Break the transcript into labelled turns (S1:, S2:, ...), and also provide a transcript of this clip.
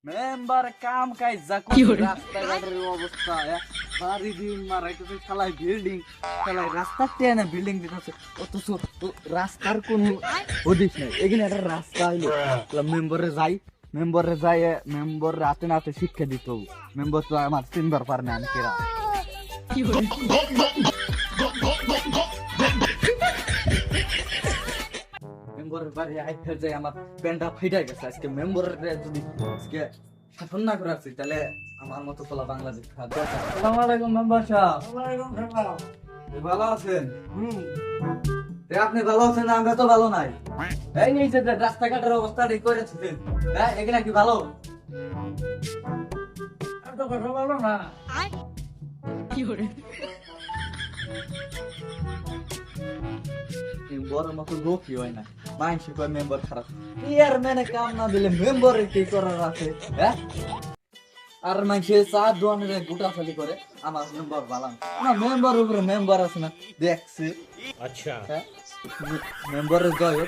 S1: Member কাম কাজ যাকো রাস্তাঘাটের অবস্থা বাড়ি দিন মারাইতেছে শালাই বিল্ডিং শালাই রাস্তার টেনে বিল্ডিং দিতেছে অথচ রাস্তার কোন হদিস নাই এখানে একটা রাস্তা হইলো মেম্বারে যাই মেম্বার রাতে নাতে শিক্ষা দিত মেম্বার তো আমার চিনবার পারে না আমি কেরা মেম্বারের বাড়ি আইতে যাই আমার প্যান্টটা ফিটা গেছে আজকে মেম্বারের যদি আজকে শাসন না করে আসছি তাহলে আমার মতো তোলা বাংলাদেশ খাদ্য। আসসালামু আলাইকুম মেম্বার সাহেব। ভালো আছেন? আপনি ভালো আছেন না? আমরা তো ভালো নাই। এই যে রাস্তাঘাটের অবস্থা ঠিক করেছিলেন, হ্যাঁ এখানে কি ভালো? ভালো না বড় মতো লোকই হয় না, মাইন্ড কয় মেম্বার খারাপ। ইয়ার মানে কাম না দিলে মেম্বারের কি করার আছে? হ্যাঁ আর মানুষে চা দোয়ানের গোটা ফালি করে আমার মেম্বার বালান না, মেম্বার উপরে মেম্বার আছে না দেখছি। আচ্ছা হ্যাঁ মেম্বারের জয়